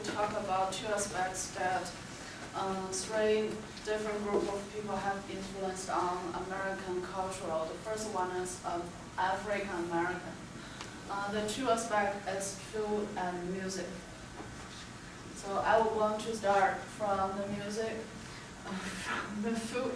to talk about two aspects that three different groups of people have influenced on American culture. The first one is African American. The two aspects is food and music. So I would want to start from the music, from the food.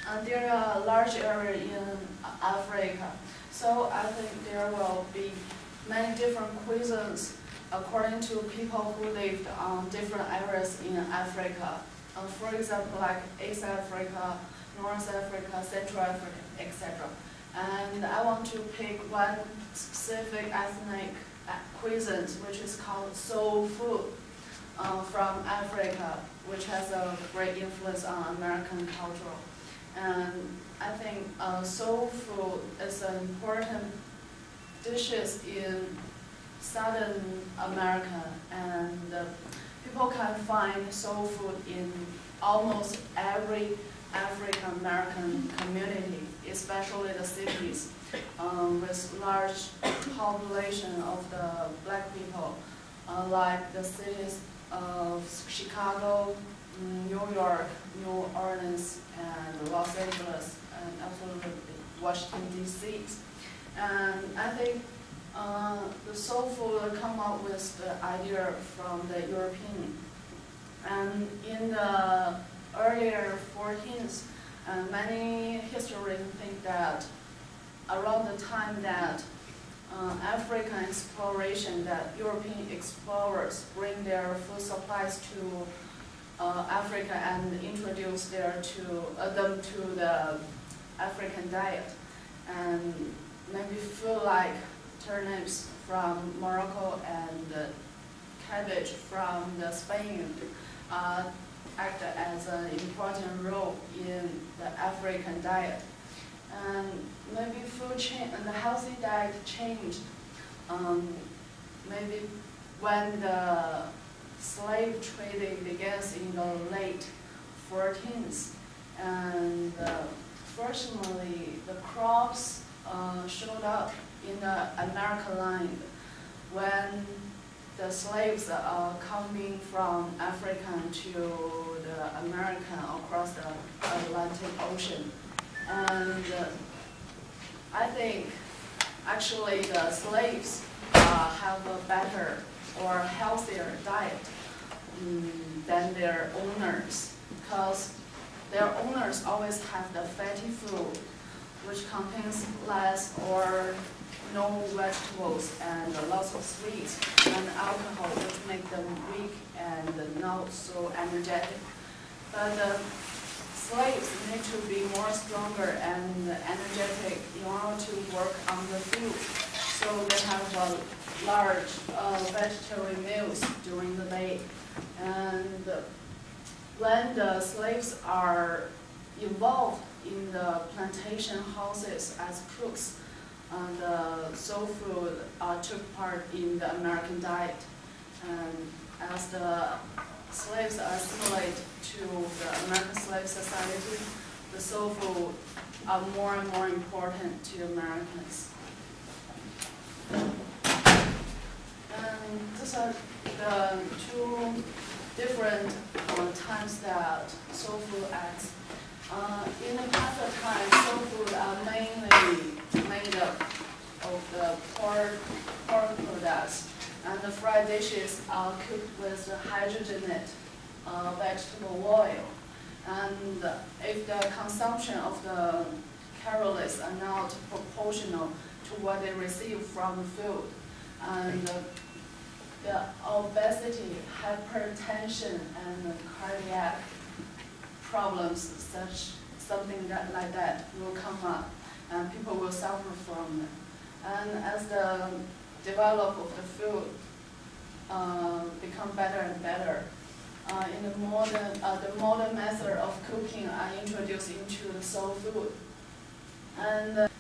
And there are large areas in Africa. So I think there will be many different cuisines according to people who lived on different areas in Africa. For example, like East Africa, North Africa, Central Africa, etc. And I want to pick one specific ethnic cuisine, which is called soul food from Africa, which has a great influence on American culture. And I think soul food is an important dishes in Southern America, and people can find soul food in almost every African American community, especially the cities with large population of the black people, like the cities of Chicago, New York, New Orleans, and Los Angeles, and absolutely Washington, D.C. And I think the soul food come up with the idea from the European. And in the earlier 14th, many historians think that around the time that African exploration, that European explorers bring their food supplies to Africa and introduce them to the African diet, and maybe food like turnips from Morocco and cabbage from the Spain act as an important role in the African diet. And maybe food change and the healthy diet changed. Maybe when the slave trading begins in the late 14th, and fortunately the crops showed up in the American land when the slaves are coming from Africa to the American across the Atlantic Ocean. And I think actually the slaves have a better or healthier diet than their owners, because their owners always have the fatty food, which contains less or no vegetables and lots of sweets and alcohol, which make them weak and not so energetic. But the slaves need to be more stronger and energetic in order to work on the field. So they have a large vegetarian meals during the day. And when the slaves are involved in the plantation houses as cooks, the soul food took part in the American diet. And as the slaves are assimilated to the American slave society, the soul food are more and more important to Americans. And these are the two different times that soul food acts. In the past time, soul food are mainly made up of the pork products, and the fried dishes are cooked with hydrogenated vegetable oil. And if the consumption of the calories are not proportional to what they receive from the food, and the obesity, hypertension, and cardiac problems, something like that will come up, and people will suffer from it. And as the development of the food become better and better, in the modern method of cooking are introduced into the soul food, and the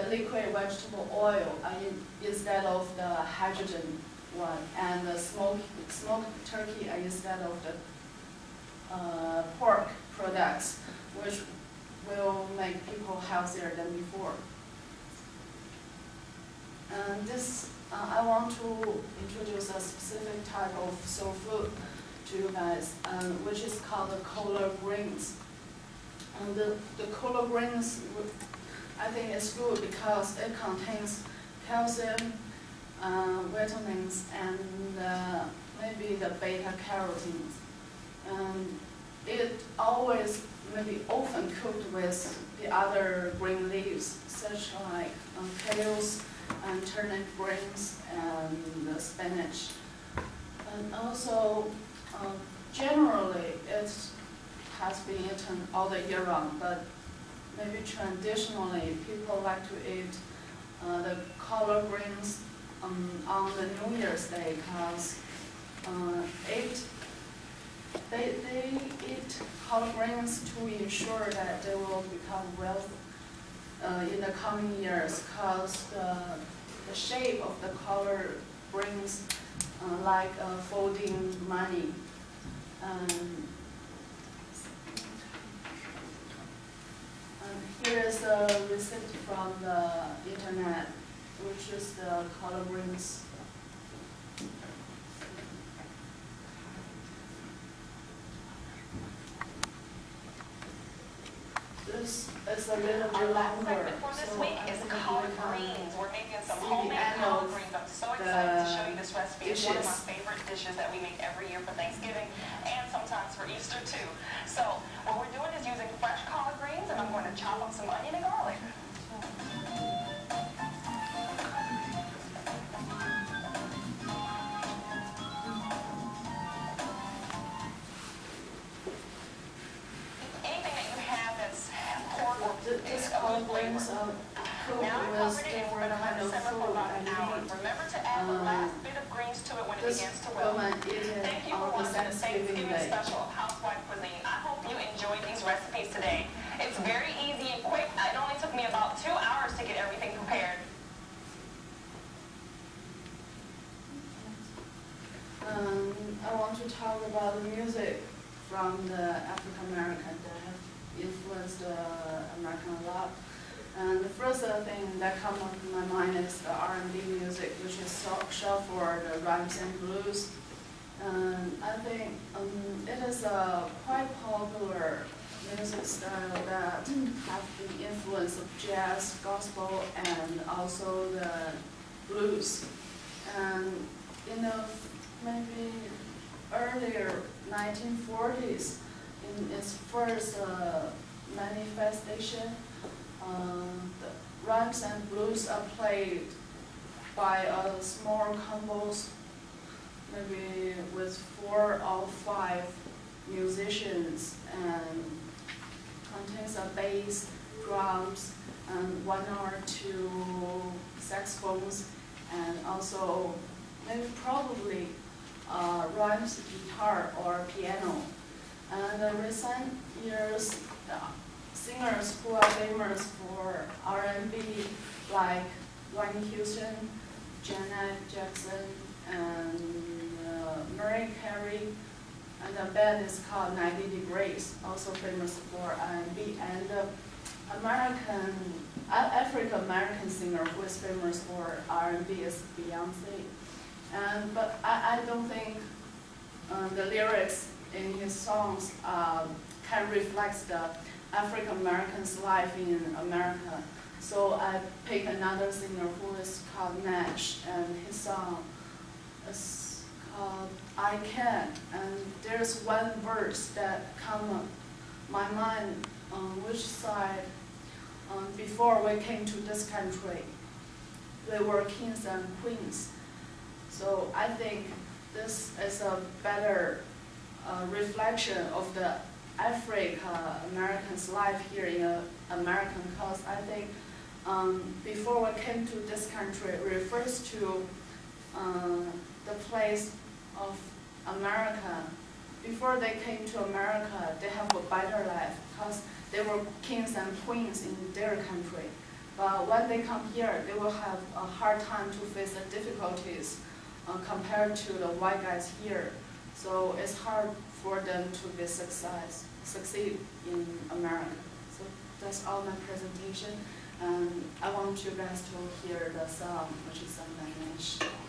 liquid vegetable oil instead of the hydrogen one, and the smoked turkey instead of the pork products, which will make people healthier than before. And this I want to introduce a specific type of soul food to you guys, which is called the collard greens. And the collard greens, I think it's good because it contains calcium, vitamins, and maybe the beta carotenes. And it always, maybe often cooked with the other green leaves, such like kales and turnip greens and spinach. And also, generally, it has been eaten all the year round, but maybe traditionally, people like to eat the collard greens on the New Year's Day because they eat collard greens to ensure that they will become wealthy in the coming years, because the shape of the collard greens like folding money. Here is a receipt from the internet, which is the collard greens. This is a little bit longer. For this week is collard greens. We're making some homemade collard greens. I'm so excited to show you this recipe. It's one of my favorite dishes that we make every year for Thanksgiving and sometimes for Easter too. So what we're doing is using fresh collard greens, and I'm going to chop up some onion and garlic. This collard greens are cooked with different kind of food and meat. Remember to add the last bit of greens to it when it begins to wilt. Thank you for watching the Thanksgiving special of Housewife Cuisine. I hope you enjoyed these recipes today. It's very easy and quick. It only took me about 2 hours to get everything prepared. I want to talk about the music from the African American that have influenced American a lot. And the first thing that comes up in my mind is the R&B music, which is short for the rhymes and blues. And I think it is a quite popular music style that have the influence of jazz, gospel, and also the blues. And in the maybe earlier 1940s, in its first manifestation, the rhymes and blues are played by small combos, maybe with 4 or 5 musicians, and contains a bass, drums, and 1 or 2 saxophones, and also maybe probably rhymes guitar or piano. And in recent years, singers who are famous for R&B, like Whitney Houston, Janet Jackson, and Mariah Carey, and the band is called 90 Degrees, also famous for R&B. And African-American singer who is famous for R&B is Beyonce. But I don't think the lyrics in his songs can reflect the African Americans' life in America. So I picked another singer who is called Nash, and his song is called I Can. And there's one verse that comes up my mind on which side, before we came to this country, we were kings and queens. So I think this is a better reflection of the African-Americans' life here in America, because I think before we came to this country, it refers to the place of America. Before they came to America, they have a better life because they were kings and queens in their country. But when they come here, they will have a hard time to face the difficulties compared to the white guys here. So it's hard for them to succeed in America. So that's all my presentation. I want want you guys to hear the song, which is some Spanish.